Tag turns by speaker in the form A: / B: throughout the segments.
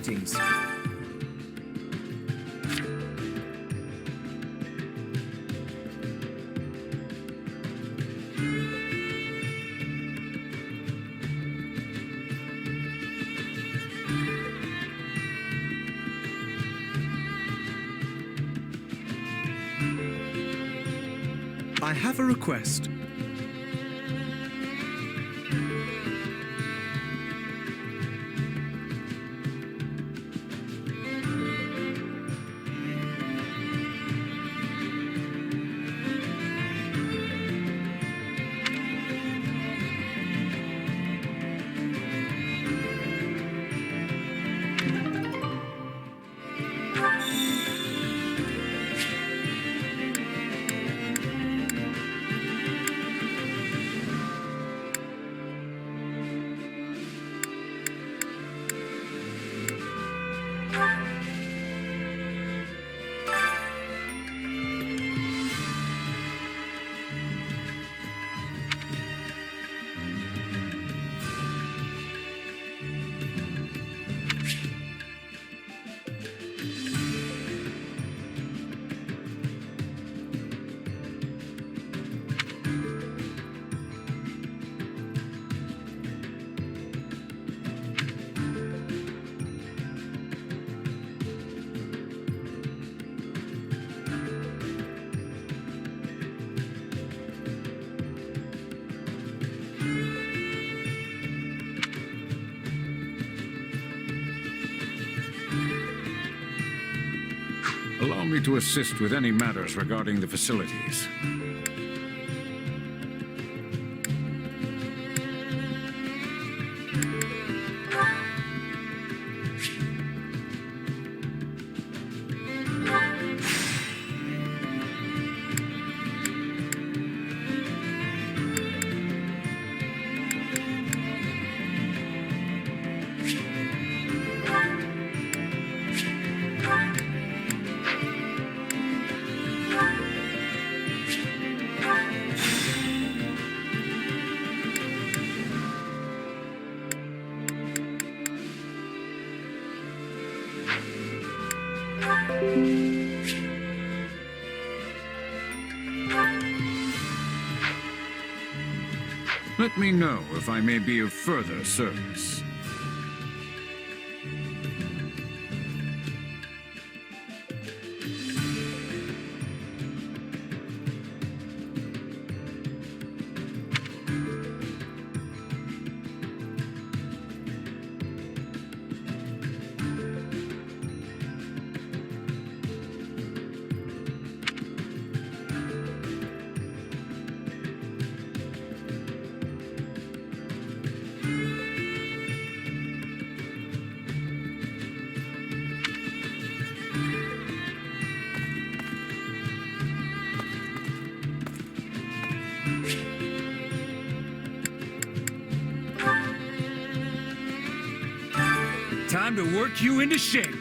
A: Greetings.
B: I have a request.
C: Allow me to assist with any matters regarding the facilities. Let me know if I may be of further service.
A: Time to work you into shape.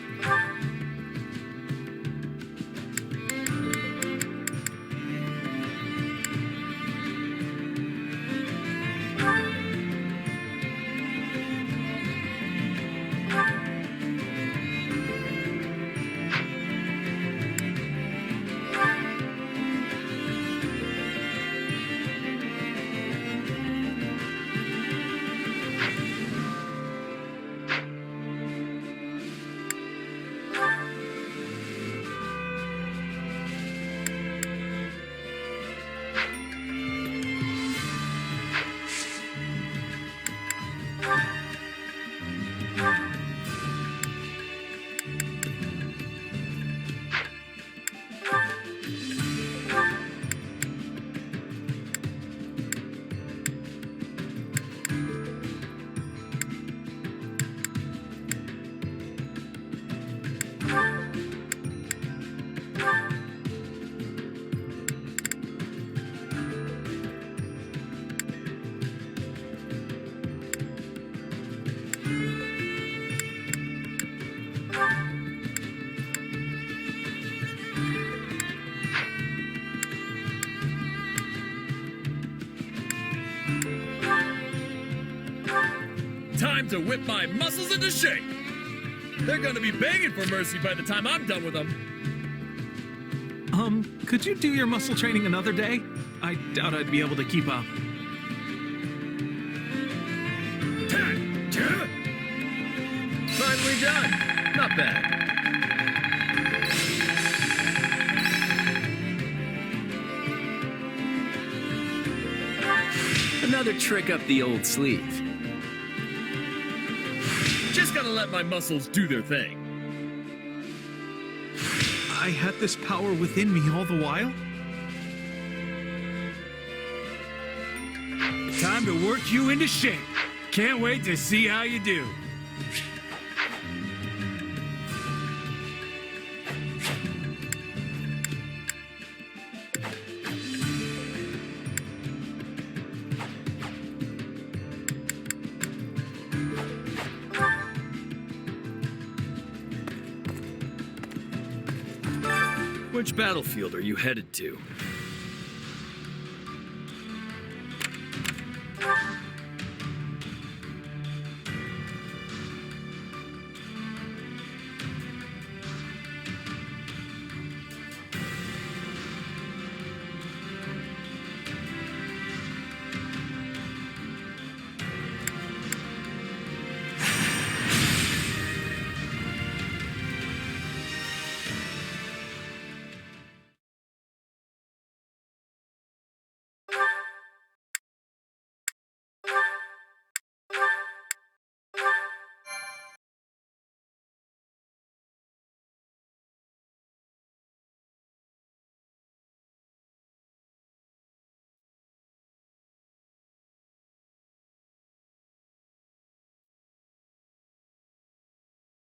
A: Time to whip my muscles into shape.
D: They're gonna be begging for mercy by the time I'm done with them.
B: Could you do your muscle training another day? I doubt I'd be able to keep up.
D: Finally done. Not bad.
E: Another trick up the old sleeve.
D: Just gotta let my muscles do their thing.
B: I had this power within me all the while?
A: Time to work you into shape. Can't wait to see how you do.
D: Which battlefield are you headed to?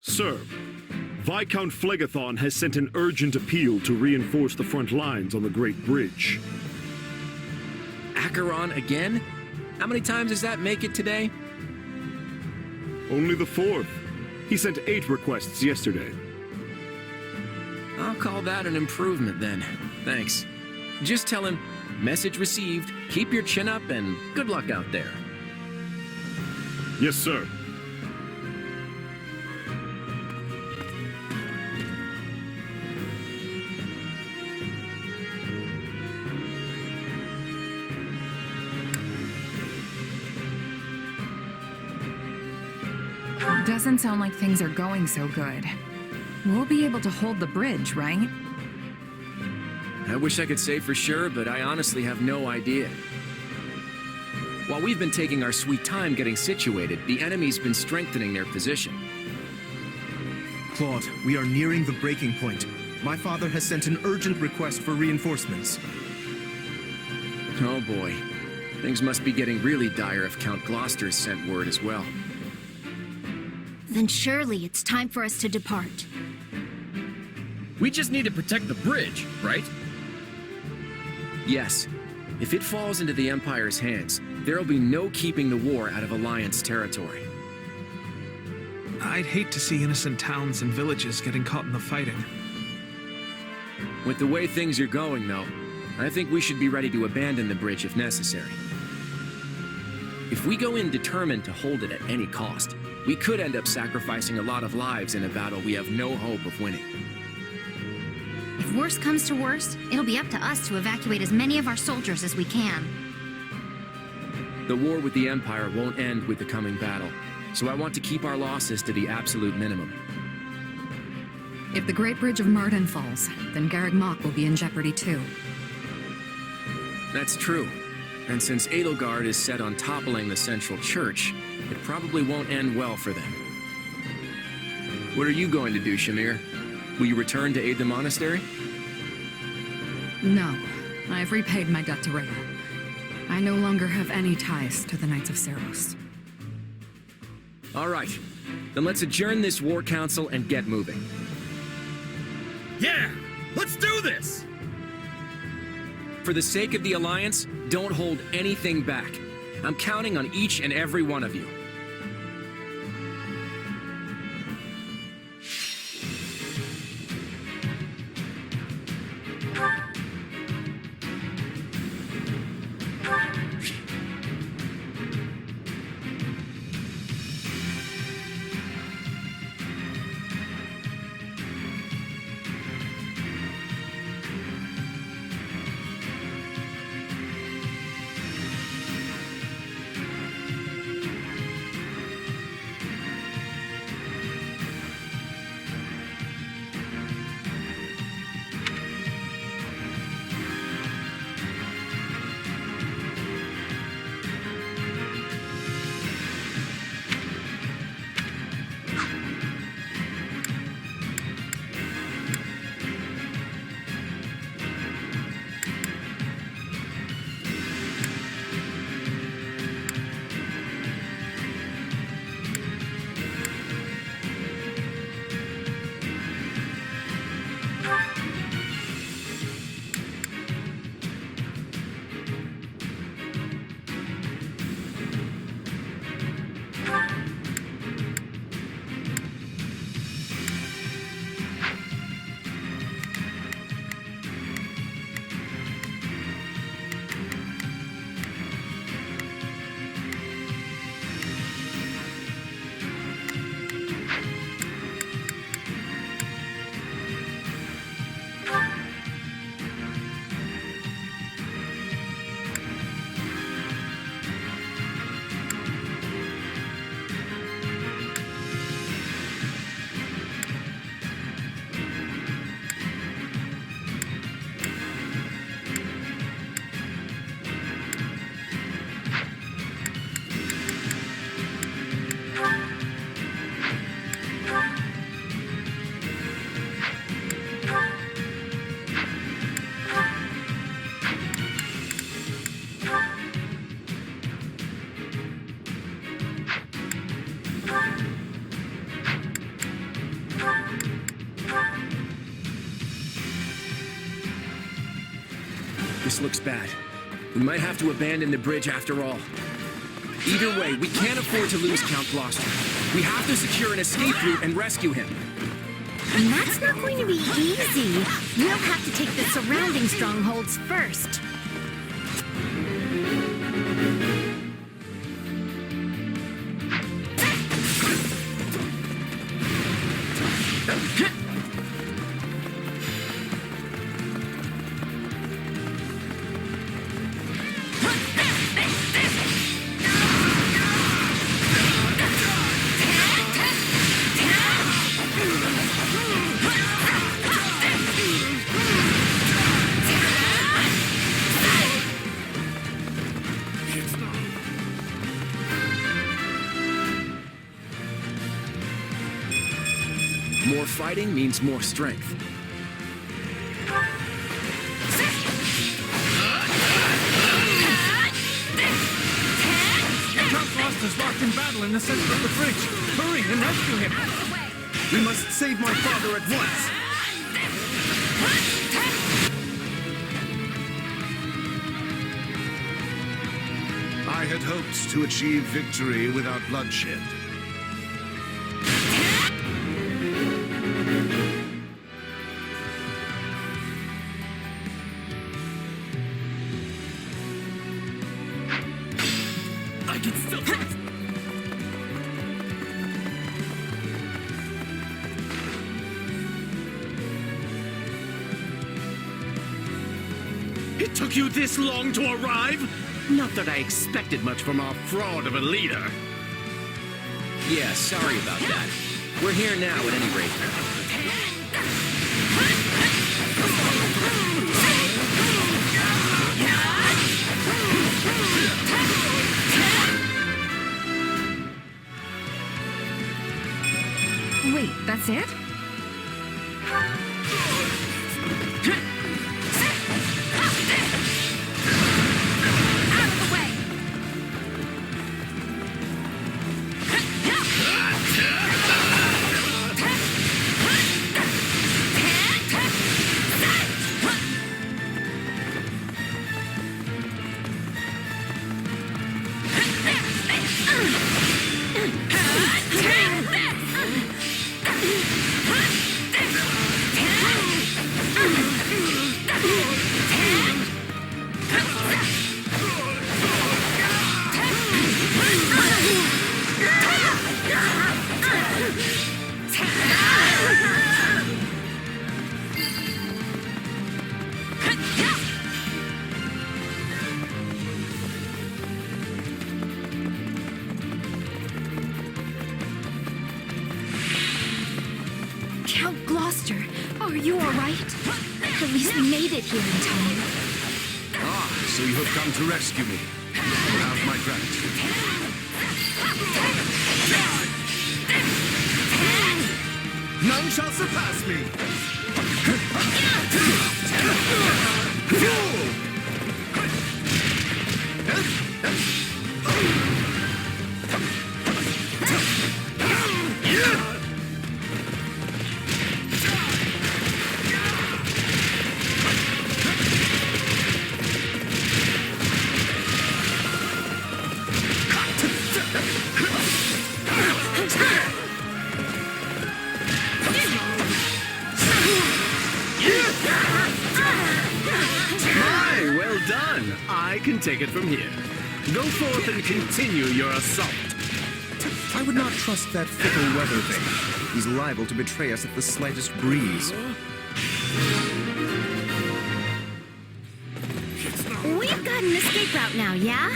F: Sir, Viscount Phlegathon has sent an urgent appeal to reinforce the front lines on the Great Bridge.
E: Acheron again? How many times does that make it today?
F: Only the fourth. He sent 8 requests yesterday.
E: I'll call that an improvement then. Thanks. Just tell him, message received, keep your chin up, and good luck out there.
F: Yes, sir.
G: Doesn't sound like things are going so good. We'll be able to hold the bridge, right?
E: I wish I could say for sure, but I honestly have no idea. While we've been taking our sweet time getting situated, the enemy's been strengthening their position.
B: Claude, we are nearing the breaking point. My father has sent an urgent request for reinforcements.
E: Oh boy. Things must be getting really dire if Count Gloucester's sent word as well.
H: Then surely it's time for us to depart.
D: We just need to protect the bridge, right?
E: Yes. If it falls into the Empire's hands, there'll be no keeping the war out of Alliance territory.
B: I'd hate to see innocent towns and villages getting caught in the fighting.
E: With the way things are going, though, I think we should be ready to abandon the bridge if necessary. If we go in determined to hold it at any cost, we could end up sacrificing a lot of lives in a battle we have no hope of winning.
H: If worst comes to worst, it'll be up to us to evacuate as many of our soldiers as we can.
E: The war with the Empire won't end with the coming battle, so I want to keep our losses to the absolute minimum.
G: If the Great Bridge of Marden falls, then Garreg Mach will be in jeopardy too.
E: That's true. And since Edelgard is set on toppling the central church, it probably won't end well for them. What are you going to do, Shamir? Will you return to aid the monastery?
G: No, I've repaid my debt to Rhea. I no longer have any ties to the Knights of Seros.
E: All right. Then let's adjourn this war council and get moving.
D: Yeah! Let's do this!
E: For the sake of the Alliance, don't hold anything back. I'm counting on each and every one of you. looks bad. We might have to abandon the bridge after all. Either way, we can't afford to lose Count Gloucester. We have to secure an escape route and rescue him.
H: And that's not going to be easy. We'll have to take the surrounding strongholds first.
E: More fighting means more strength.
B: Count Gloucester's locked in battle in the center of the bridge. Hurry and rescue him.
D: We must save my father at once.
I: I had hoped to achieve victory without bloodshed.
D: I can still... It took you this long to arrive? Not that I expected much from our fraud of a leader.
E: Yeah, sorry about that. We're here now at any rate.
G: Wait, that's it?
H: Count Gloucester, are you all right? At least we made it here in time.
I: Ah, so you have come to rescue me. You have my gratitude.
D: None shall surpass me! My, well done. I can take it from here. Go forth and continue your assault.
J: I would not trust that fickle weather thing. He's liable to betray us at the slightest breeze.
H: We've got an escape route now, yeah?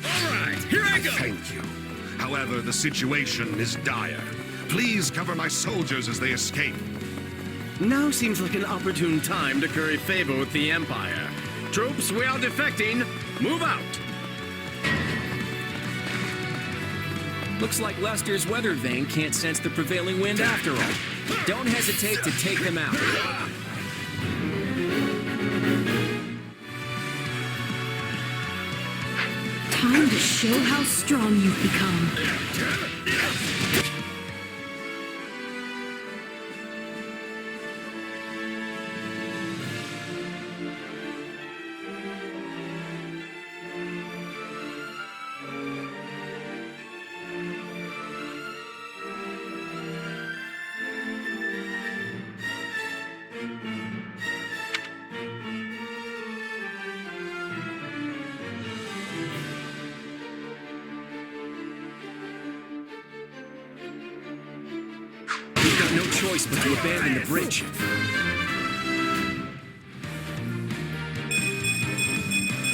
D: All right, here I go.
I: Thank you. However, the situation is dire. Please cover my soldiers as they escape.
D: Now seems like an opportune time to curry favor with the Empire. Troops, we are defecting. Move out.
E: Looks like Lester's weather vane can't sense the prevailing wind after all. Don't hesitate to take them out.
G: Time to show how strong you've become.
E: no choice but to abandon the bridge.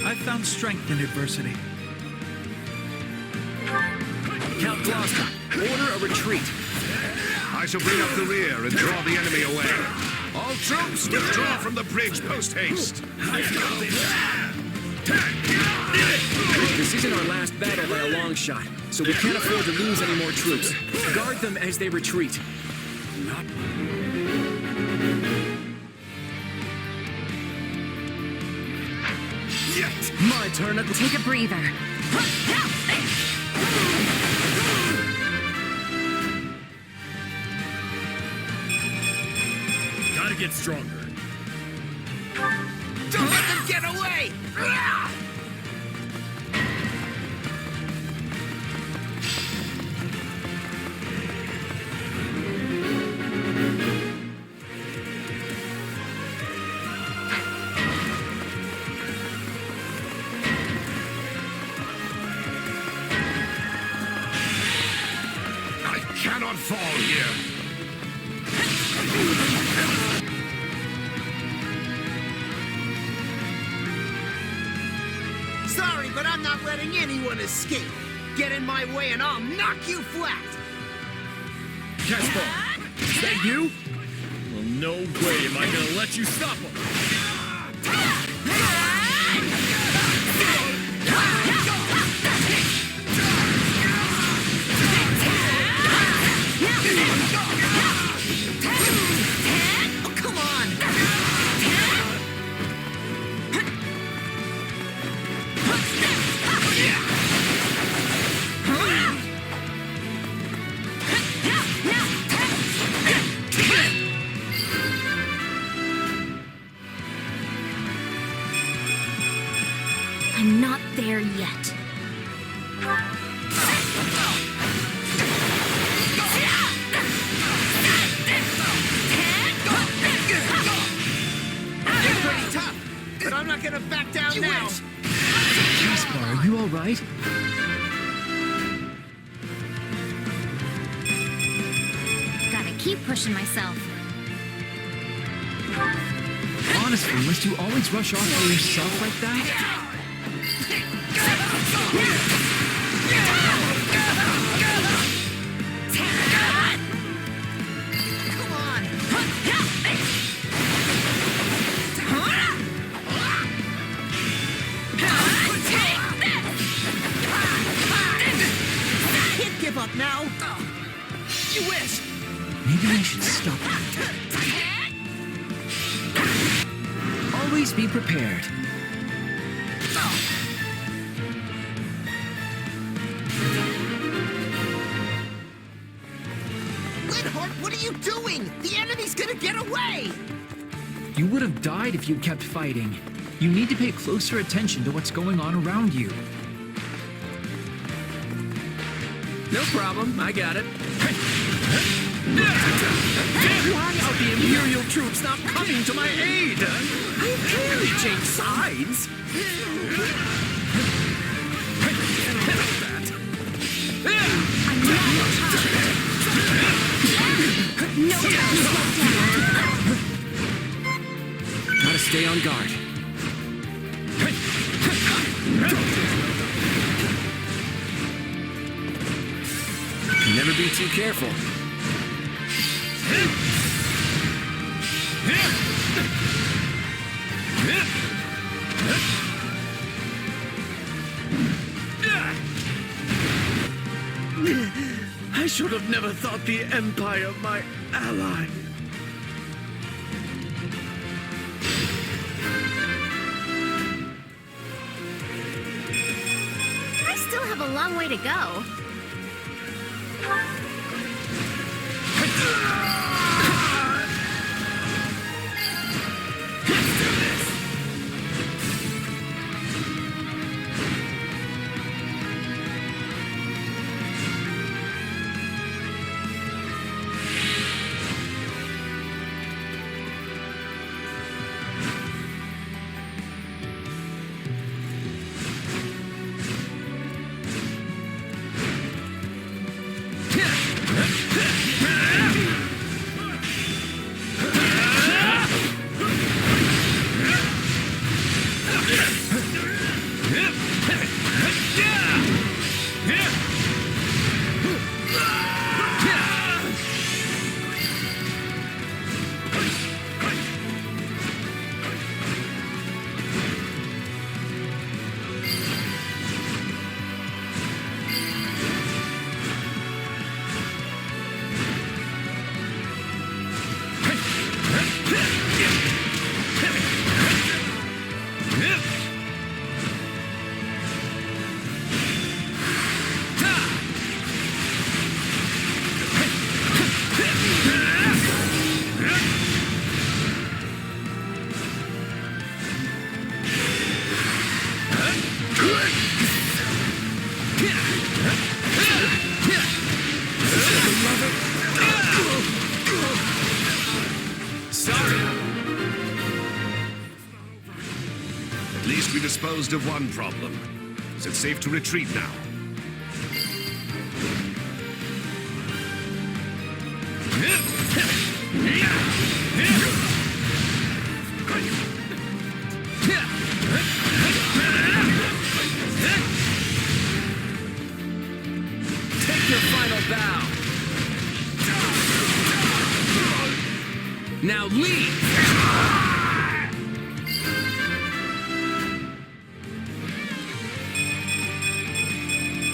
B: I've found strength in adversity.
E: Count Gloucester, order a retreat.
I: I shall bring up the rear and draw the enemy away. All troops, withdraw from the bridge post-haste.
E: This isn't our last battle by a long shot, so we can't afford to lose any more troops. Guard them as they retreat.
J: My turn at the
G: Take a breather.
D: Gotta get stronger.
J: Don't let them get away!
I: I cannot fall here.
J: Sorry, but I'm not letting anyone escape. Get in my way and I'll knock you flat!
D: Casper, is that you? Well, no way am I gonna let you stop him.
J: Oh, come on!
H: I'm not there yet.
J: You're pretty tough, but I'm not gonna back down now.
E: Caspar, are you all right?
H: Gotta keep pushing myself.
B: Honestly, must you always rush off by yourself like that?
J: Come on! Can't give up now! You wish!
B: Maybe I should stop. Always be prepared.
J: Linhart, what are you doing? The enemy's gonna get away!
B: You would have died if you kept fighting. You need to pay closer attention to what's going on around you.
E: No problem, I got it.
J: Why are the Imperial troops not coming to my aid? I clearly changed sides!
H: No time to slow down.
E: Gotta stay on guard. Can never be too careful.
J: I should have never thought the Empire my ally.
H: I still have a long way to go.
E: Sorry.
I: At least we disposed of one problem. Is it safe to retreat now?
E: Take your final bow. Now leave!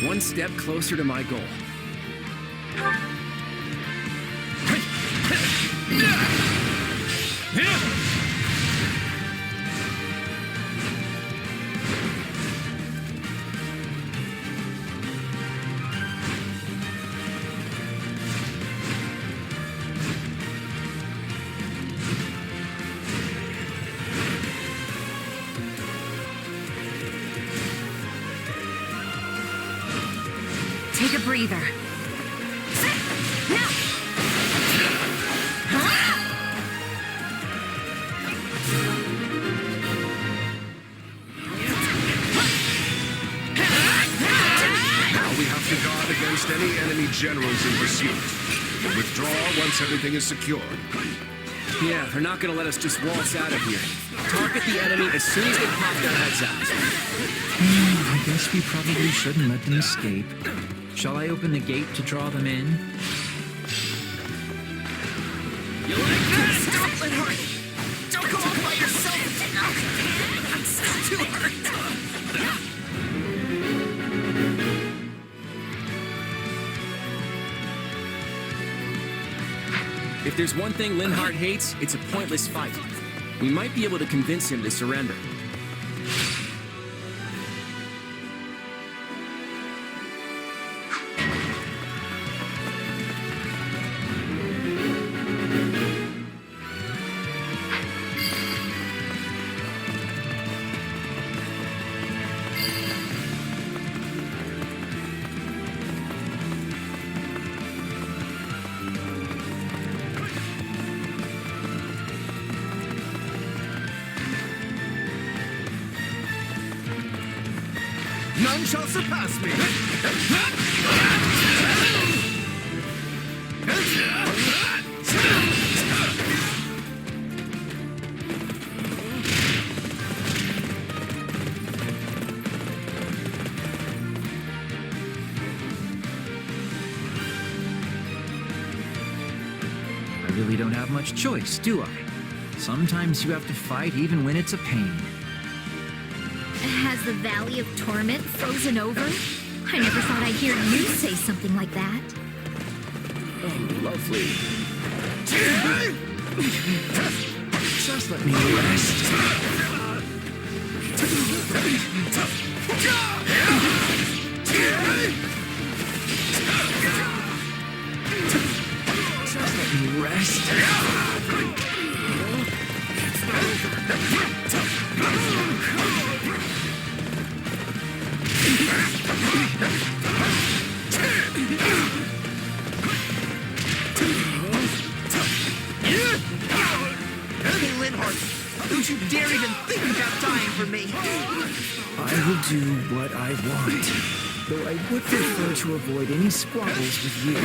E: One step closer to my goal.
G: Take a breather. Now!
I: Now we have to guard against any enemy generals in pursuit. We'll withdraw once everything is secured.
E: Yeah, they're not gonna let us just waltz out of here. Target the enemy as soon as they pop their heads out.
B: I guess we probably shouldn't let them escape. Shall I open the gate to draw them in?
E: You like that?
K: Stop, Linhardt! Don't go off by yourself! I'm still too hurt!
E: If there's one thing Linhardt hates, it's a pointless fight. We might be able to convince him to surrender.
K: None shall surpass me!
B: I really don't have much choice, do I? Sometimes you have to fight even when it's a pain.
H: Has the Valley of Torment frozen over? I never thought I'd hear you say something like that.
E: Oh, lovely.
B: Just let me rest. Just let me rest.
K: Hey, Linhardt! Don't you dare even think about dying for me!
B: I will do what I want, though I would prefer to avoid any squabbles with you.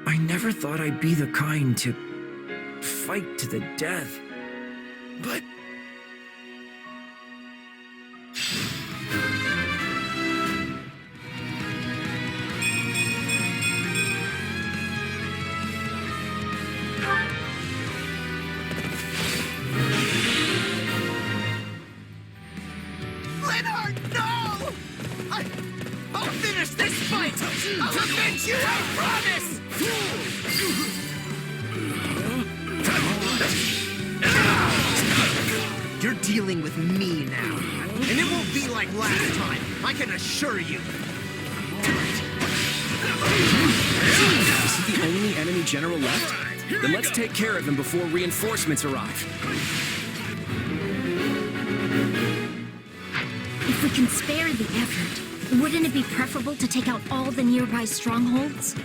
B: I never thought I'd be the kind to fight to the death, but...
K: Linhardt, no! I'll finish this fight! I'll avenge you, I promise! You're dealing with me now. And it won't be like last time, I can assure you.
E: Is he the only enemy general left? Then let's take care of him before reinforcements arrive.
H: If we can spare the effort, wouldn't it be preferable to take out all the nearby strongholds?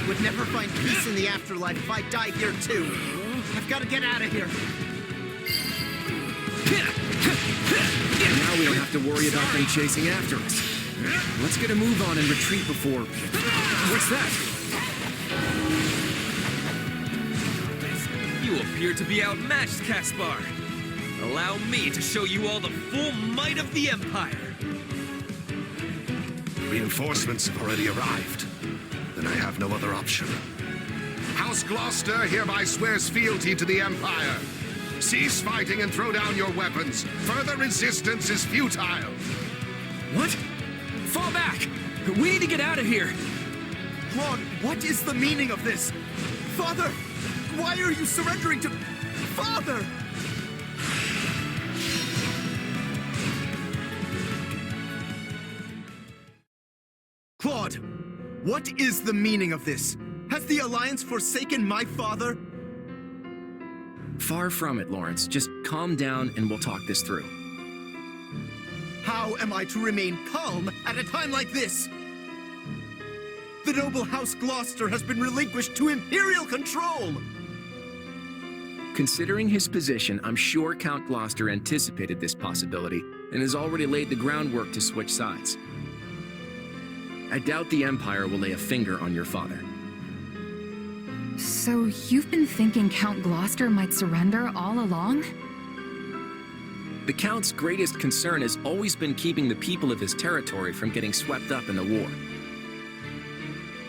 K: Would never find peace in the afterlife if I die here too. I've got to get out of here.
E: Now we don't have to worry about them chasing after us. Let's get a move on and retreat before... What's that?
L: You appear to be outmatched, Caspar. Allow me to show you all the full might of the Empire.
I: Reinforcements have already arrived. Then I have no other option. House Gloucester hereby swears fealty to the Empire. Cease fighting and throw down your weapons. Further resistance is futile.
E: What? Fall back! We need to get out of here!
K: Claude, what is the meaning of this? Father, why are you surrendering to... Father! Claude, what is the meaning of this? Has the Alliance forsaken my father?
E: Far from it, Lawrence. Just calm down and we'll talk this through.
K: How am I to remain calm at a time like this? The noble House Gloucester has been relinquished to Imperial control!
E: Considering his position, I'm sure Count Gloucester anticipated this possibility and has already laid the groundwork to switch sides. I doubt the Empire will lay a finger on your father.
G: So you've been thinking Count Gloucester might surrender all along?
E: The Count's greatest concern has always been keeping the people of his territory from getting swept up in the war.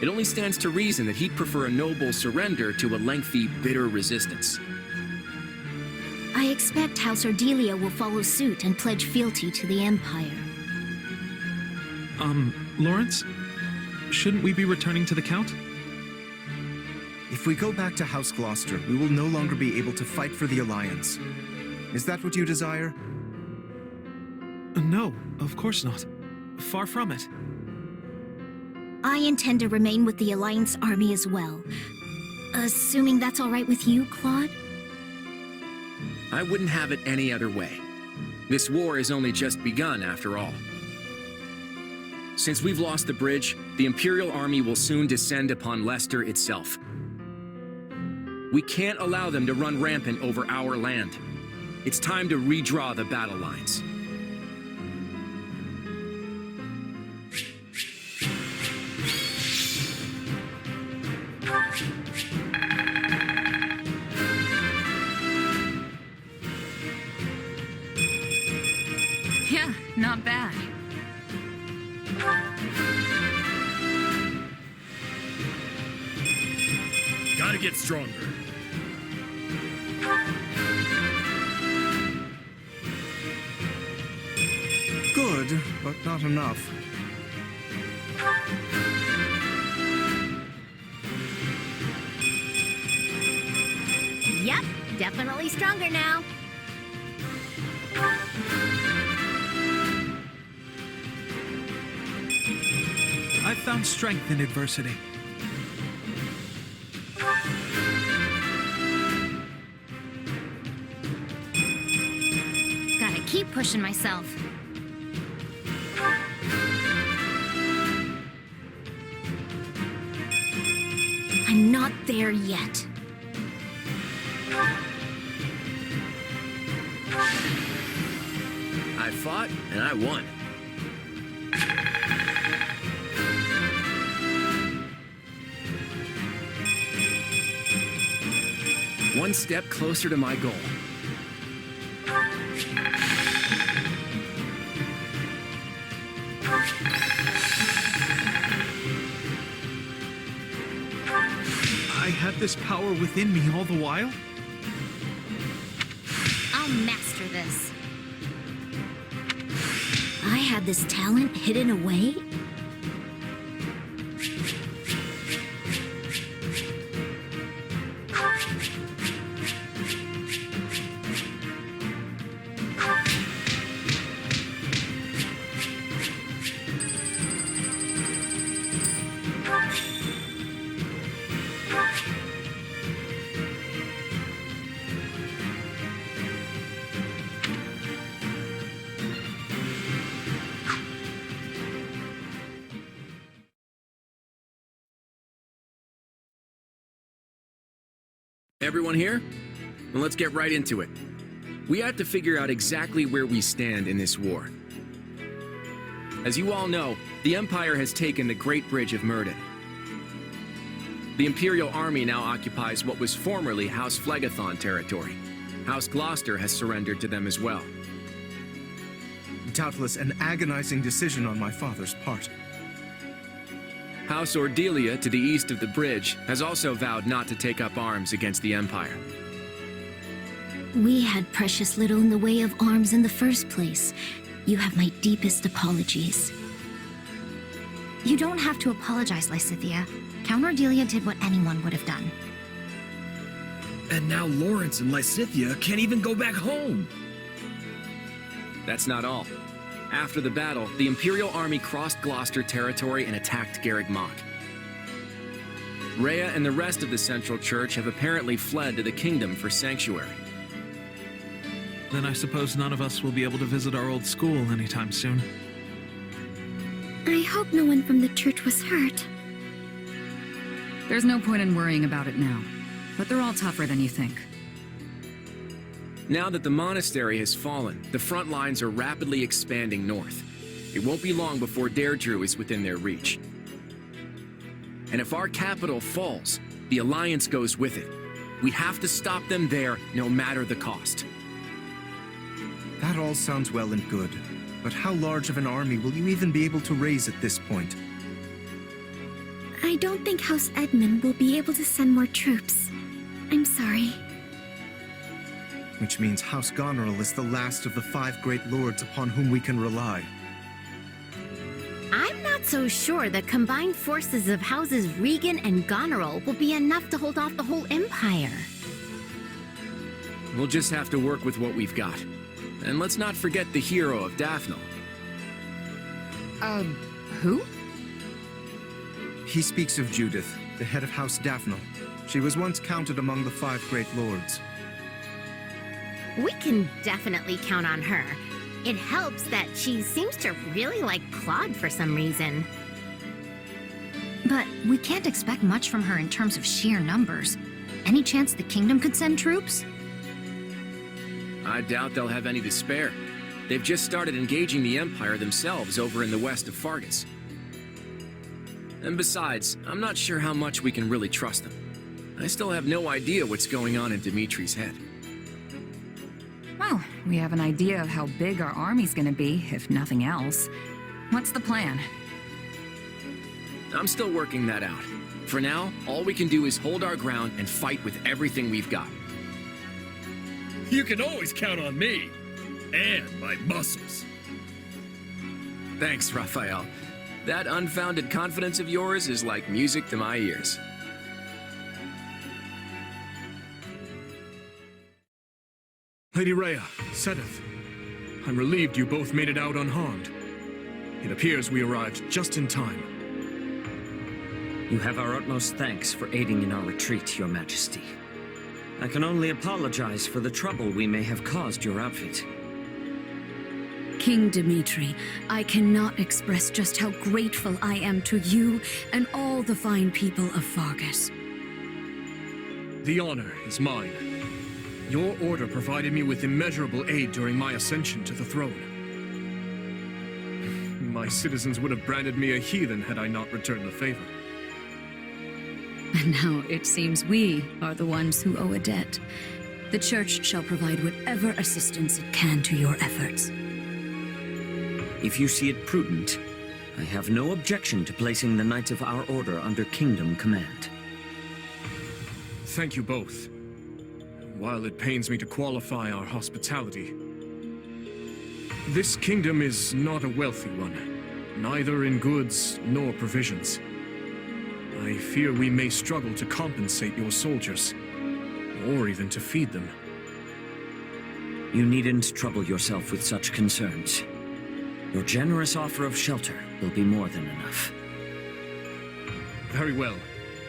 E: It only stands to reason that he'd prefer a noble surrender to a lengthy, bitter resistance.
H: I expect House Ardelia will follow suit and pledge fealty to the Empire.
M: Lawrence? Shouldn't we be returning to the Count?
J: If we go back to House Gloucester, we will no longer be able to fight for the Alliance. Is that what you desire?
M: No, of course not. Far from it.
H: I intend to remain with the Alliance army as well. Assuming that's all right with you, Claude?
E: I wouldn't have it any other way. This war has only just begun, after all. Since we've lost the bridge, the Imperial army will soon descend upon Leicester itself. We can't allow them to run rampant over our land. It's time to redraw the battle lines.
G: Yeah, not bad.
A: Gotta get stronger.
J: Good, but not enough.
H: Yep, definitely stronger now.
M: I've found strength in adversity.
H: Gotta keep pushing myself. I'm not there yet.
E: I fought, and I won. One step closer to my goal.
M: I had this power within me all the while?
H: I'll master this. I had this talent hidden away?
E: Everyone here? Well, let's get right into it. We have to figure out exactly where we stand in this war. As you all know, the Empire has taken the Great Bridge of Myrddin. The Imperial Army now occupies what was formerly House Phlegethon territory. House Gloucester has surrendered to them as well.
J: Doubtless an agonizing decision on my father's part.
E: House Ordelia, to the east of the bridge, has also vowed not to take up arms against the Empire.
H: We had precious little in the way of arms in the first place. You have my deepest apologies. You don't have to apologize, Lysithea. Count Ordelia did what anyone would have done.
L: And now Lawrence and Lysithea can't even go back home.
E: That's not all. After the battle, the Imperial Army crossed Gloucester territory and attacked Garreg Mach. Rhea and the rest of the Central Church have apparently fled to the Kingdom for sanctuary.
M: Then I suppose none of us will be able to visit our old school anytime soon.
H: I hope no one from the church was hurt.
G: There's no point in worrying about it now, but they're all tougher than you think.
E: Now that the monastery has fallen, the front lines are rapidly expanding north. It won't be long before Deirdre is within their reach. And if our capital falls, the Alliance goes with it. We have to stop them there, no matter the cost.
J: That all sounds well and good, but how large of an army will you even be able to raise at this point?
H: I don't think House Edmund will be able to send more troops. I'm sorry.
J: Which means House Goneril is the last of the 5 great lords upon whom we can rely.
H: I'm not so sure the combined forces of Houses Regan and Goneril will be enough to hold off the whole Empire.
E: We'll just have to work with what we've got. And let's not forget the hero of Daphne.
G: Who?
J: He speaks of Judith, the head of House Daphne. She was once counted among the 5 great lords.
H: We can definitely count on her. It helps that she seems to really like Claude for some reason. But we can't expect much from her in terms of sheer numbers. Any chance the kingdom could send troops?
E: I doubt they'll have any to spare. They've just started engaging the Empire themselves over in the west of Fargus. And besides, I'm not sure how much we can really trust them. I still have no idea what's going on in Dimitri's head.
G: Well, we have an idea of how big our army's gonna be, if nothing else. What's the plan?
E: I'm still working that out. For now, all we can do is hold our ground and fight with everything we've got.
A: You can always count on me. And my muscles.
E: Thanks, Raphael. That unfounded confidence of yours is like music to my ears.
A: Lady Rhea, Sedith, I'm relieved you both made it out unharmed. It appears we arrived just in time.
N: You have our utmost thanks for aiding in our retreat, Your Majesty. I can only apologize for the trouble we may have caused your outfit.
G: King Dimitri, I cannot express just how grateful I am to you and all the fine people of Fargus.
A: The honor is mine. Your order provided me with immeasurable aid during my ascension to the throne. My citizens would have branded me a heathen had I not returned the favor.
G: And now it seems we are the ones who owe a debt. The Church shall provide whatever assistance it can to your efforts.
N: If you see it prudent, I have no objection to placing the Knights of our Order under Kingdom command.
A: Thank you both. While it pains me to qualify our hospitality, this kingdom is not a wealthy one, neither in goods nor provisions. I fear we may struggle to compensate your soldiers, or even to feed them.
N: You needn't trouble yourself with such concerns. Your generous offer of shelter will be more than enough.
A: Very well.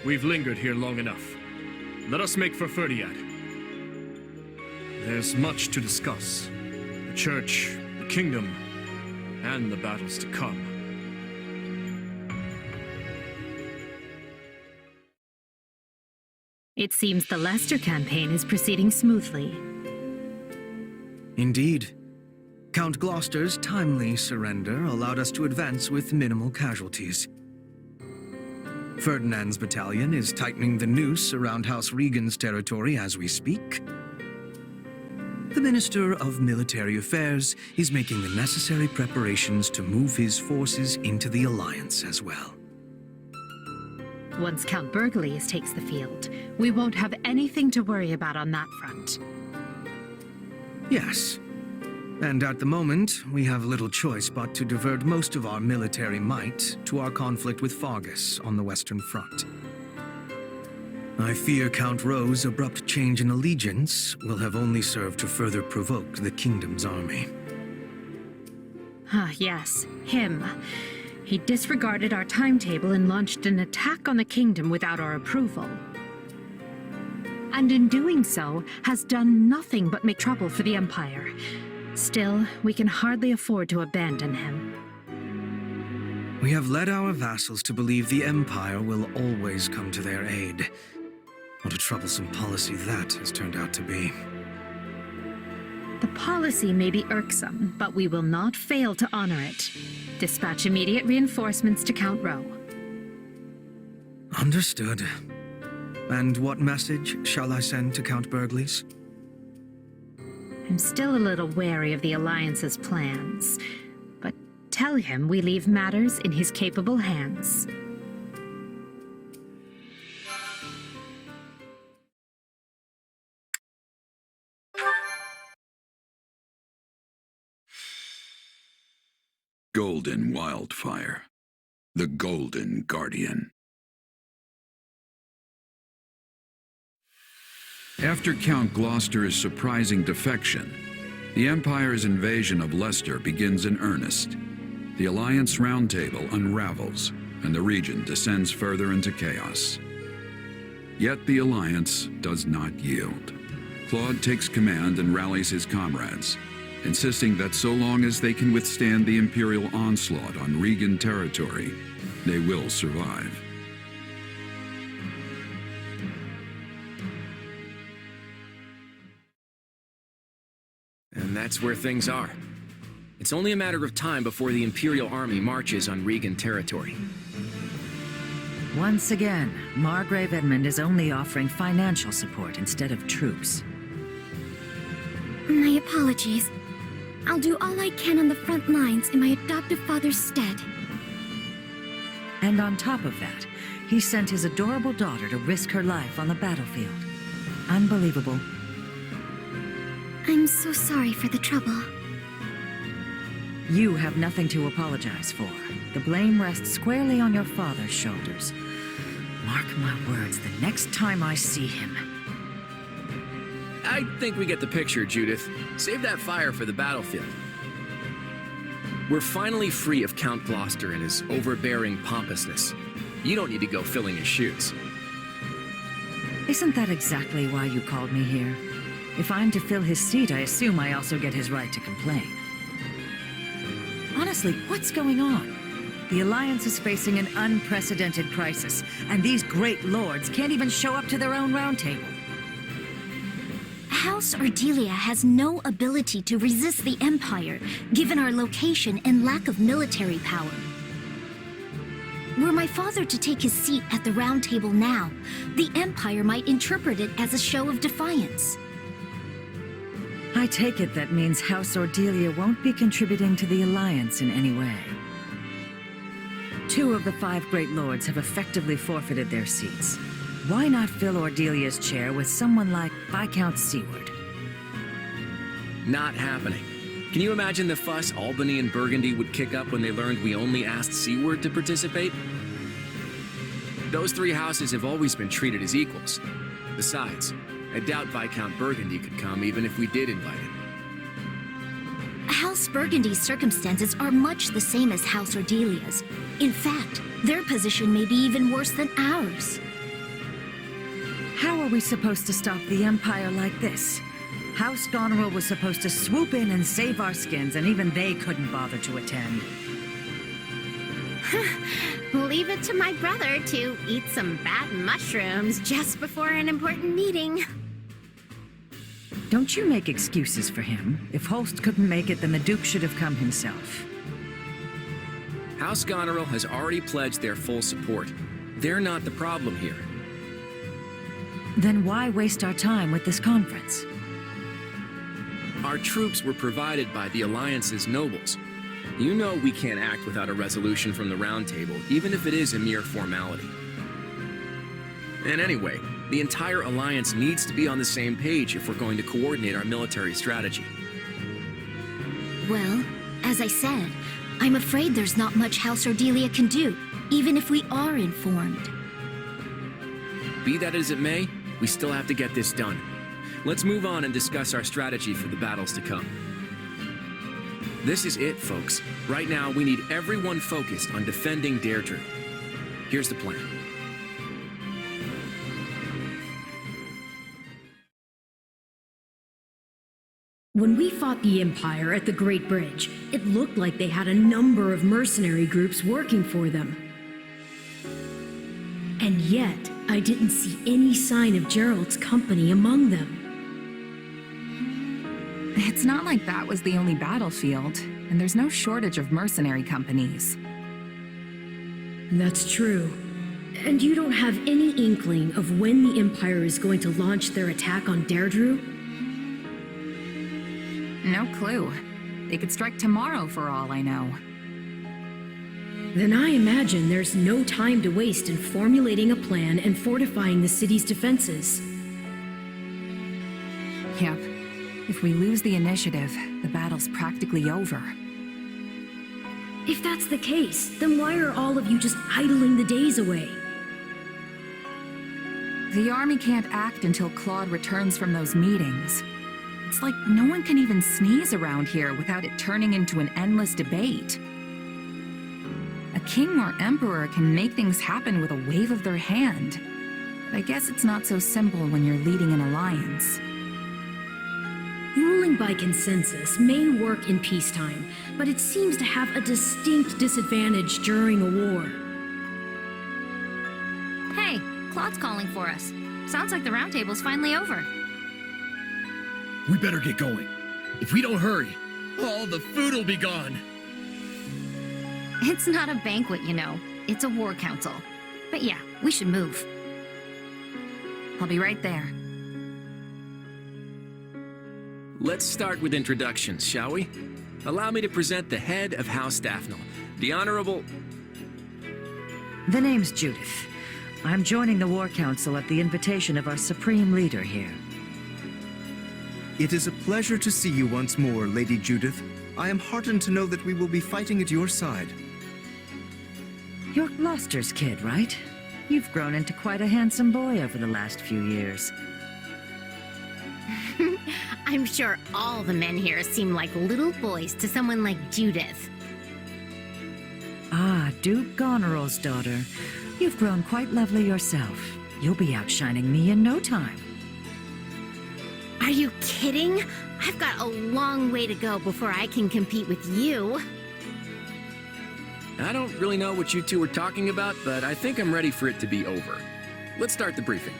A: We've lingered here long enough. Let us make for Ferdiad. There's much to discuss. The Church, the Kingdom, and the battles to come.
O: It seems the Leicester campaign is proceeding smoothly.
J: Indeed. Count Gloucester's timely surrender allowed us to advance with minimal casualties. Ferdinand's battalion is tightening the noose around House Regan's territory as we speak. The Minister of Military Affairs is making the necessary preparations to move his forces into the Alliance as well.
O: Once Count Burgleys takes the field, we won't have anything to worry about on that front.
J: Yes. And at the moment, we have little choice but to divert most of our military might to our conflict with Fargus on the Western Front. I fear Count Rowe's abrupt change in allegiance will have only served to further provoke the Kingdom's army.
O: Ah, yes, him. He disregarded our timetable and launched an attack on the Kingdom without our approval. And in doing so, has done nothing but make trouble for the Empire. Still, we can hardly afford to abandon him.
J: We have led our vassals to believe the Empire will always come to their aid. What a troublesome policy that has turned out to be.
O: The policy may be irksome, but we will not fail to honor it. Dispatch immediate reinforcements to Count Rowe.
J: Understood. And what message shall I send to Count Burgleys?
O: I'm still a little wary of the Alliance's plans, but tell him we leave matters in his capable hands.
C: Golden Wildfire. The Golden Guardian. After Count Gloucester's surprising defection, the Empire's invasion of Leicester begins in earnest. The Alliance Roundtable unravels, and the region descends further into chaos. Yet the Alliance does not yield. Claude takes command and rallies his comrades, insisting that so long as they can withstand the Imperial onslaught on Regan territory, they will survive.
E: And that's where things are. It's only a matter of time before the Imperial Army marches on Regan territory.
P: Once again, Margrave Edmund is only offering financial support instead of troops.
H: My apologies. I'll do all I can on the front lines in my adoptive father's stead.
P: And on top of that, he sent his adorable daughter to risk her life on the battlefield. Unbelievable.
H: I'm so sorry for the trouble.
P: You have nothing to apologize for. The blame rests squarely on your father's shoulders. Mark my words, the next time I see him...
E: I think we get the picture, Judith. Save that fire for the battlefield. We're finally free of Count Gloucester and his overbearing pompousness. You don't need to go filling his shoes.
P: Isn't that exactly why you called me here? If I'm to fill his seat, I assume I also get his right to complain. Honestly, what's going on? The Alliance is facing an unprecedented crisis, and these great lords can't even show up to their own roundtable.
H: House Ordelia has no ability to resist the Empire, given our location and lack of military power. Were my father to take his seat at the Round Table now, the Empire might interpret it as a show of defiance.
P: I take it that means House Ordelia won't be contributing to the Alliance in any way. 2 of the 5 Great Lords have effectively forfeited their seats. Why not fill Ordelia's chair with someone like Viscount Seward?
E: Not happening. Can you imagine the fuss Albany and Burgundy would kick up when they learned we only asked Seward to participate? Those 3 houses have always been treated as equals. Besides, I doubt Viscount Burgundy could come even if we did invite him.
H: House Burgundy's circumstances are much the same as House Ordelia's. In fact, their position may be even worse than ours.
P: How are we supposed to stop the Empire like this? House Goneril was supposed to swoop in and save our skins, and even they couldn't bother to attend.
Q: Leave it to my brother to eat some bad mushrooms just before an important meeting.
P: Don't you make excuses for him. If Holst couldn't make it, then the Duke should have come himself.
E: House Goneril has already pledged their full support. They're not the problem here.
P: Then why waste our time with this conference?
E: Our troops were provided by the Alliance's nobles. You know we can't act without a resolution from the Round Table, even if it is a mere formality. And anyway, the entire Alliance needs to be on the same page if we're going to coordinate our military strategy.
H: Well, as I said, I'm afraid there's not much House Ordelia can do, even if we are informed.
E: Be that as it may, we still have to get this done. Let's move on and discuss our strategy for the battles to come. This is it, folks. Right now, we need everyone focused on defending Deirdre. Here's the plan.
R: When we fought the Empire at the Great Bridge, it looked like they had a number of mercenary groups working for them. And yet, I didn't see any sign of Gerald's company among them.
S: It's not like that was the only battlefield, and there's no shortage of mercenary companies.
R: That's true. And you don't have any inkling of when the Empire is going to launch their attack on Deirdre?
S: No clue. They could strike tomorrow for all I know.
R: Then I imagine there's no time to waste in formulating a plan and fortifying the city's defenses.
S: Yep. If we lose the initiative, the battle's practically over.
R: If that's the case, then why are all of you just idling the days away?
S: The army can't act until Claude returns from those meetings. It's like no one can even sneeze around here without it turning into an endless debate. A king or emperor can make things happen with a wave of their hand. But I guess it's not so simple when you're leading an alliance.
R: Ruling by consensus may work in peacetime, but it seems to have a distinct disadvantage during a war.
Q: Hey, Claude's calling for us. Sounds like the round table's finally over.
T: We better get going.
E: If we don't hurry, all the food will be gone.
H: It's not a banquet, you know. It's a war council. But yeah, we should move.
S: I'll be right there.
E: Let's start with introductions, shall we? Allow me to present the head of House Daphne, the Honorable...
P: The name's Judith. I'm joining the War Council at the invitation of our supreme leader here.
J: It is a pleasure to see you once more, Lady Judith. I am heartened to know that we will be fighting at your side.
P: You're Gloucester's kid, right? You've grown into quite a handsome boy over the last few years.
Q: I'm sure all the men here seem like little boys to someone like Judith.
P: Ah, Duke Goneril's daughter. You've grown quite lovely yourself. You'll be outshining me in no time.
Q: Are you kidding? I've got a long way to go before I can compete with you.
E: I don't really know what you two were talking about, but I think I'm ready for it to be over. Let's start the briefing.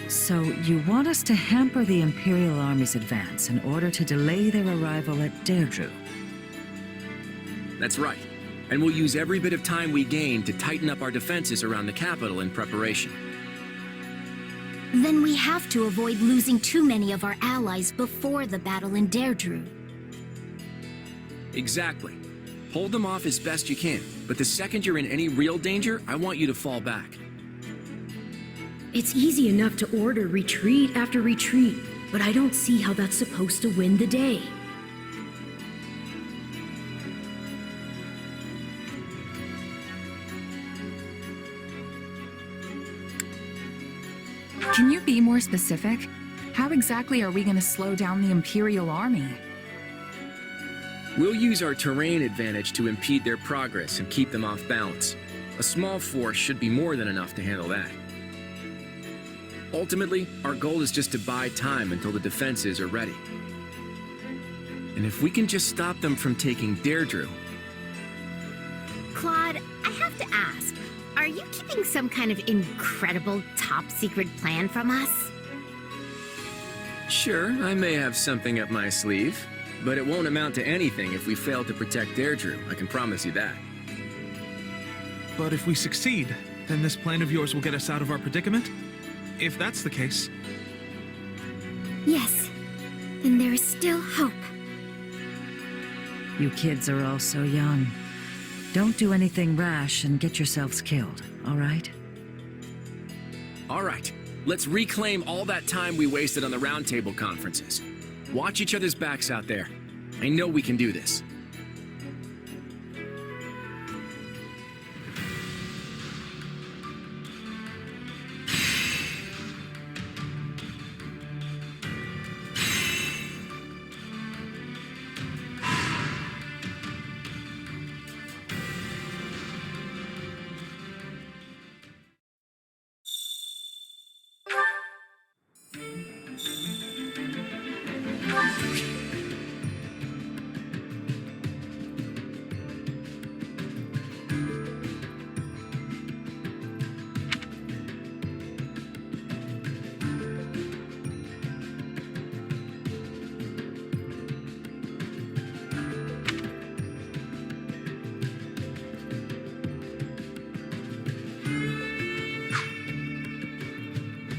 P: So, you want us to hamper the Imperial Army's advance in order to delay their arrival at Deirdre?
E: That's right. And we'll use every bit of time we gain to tighten up our defenses around the capital in preparation.
H: Then we have to avoid losing too many of our allies before the battle in Deirdre.
E: Exactly. Hold them off as best you can, but the second you're in any real danger, I want you to fall back.
R: It's easy enough to order retreat after retreat, but I don't see how that's supposed to win the day.
S: Can you be more specific? How exactly are we going to slow down the Imperial Army?
E: We'll use our terrain advantage to impede their progress and keep them off balance. A small force should be more than enough to handle that. Ultimately, our goal is just to buy time until the defenses are ready. And if we can just stop them from taking Deirdre...
Q: Claude, I have to ask, are you keeping some kind of incredible top-secret plan from us?
E: Sure, I may have something up my sleeve, but it won't amount to anything if we fail to protect Deirdre, I can promise you that.
M: But if we succeed, then this plan of yours will get us out of our predicament? If that's the case...
H: Yes, then there is still hope.
P: You kids are all so young. Don't do anything rash and get yourselves killed, all right?
E: All right, let's reclaim all that time we wasted on the roundtable conferences. Watch each other's backs out there. I know we can do this.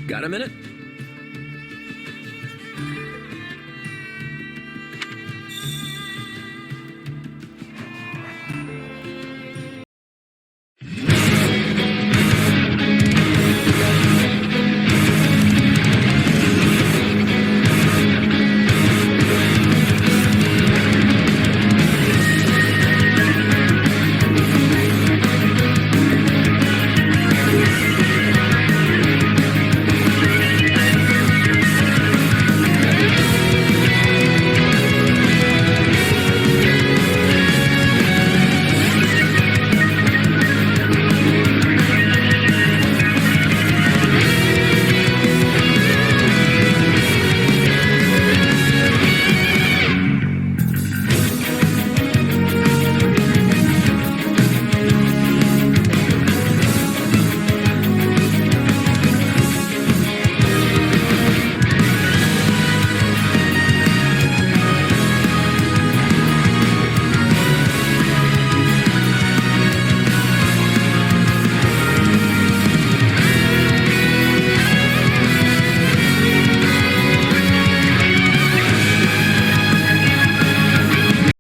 E: Got a minute?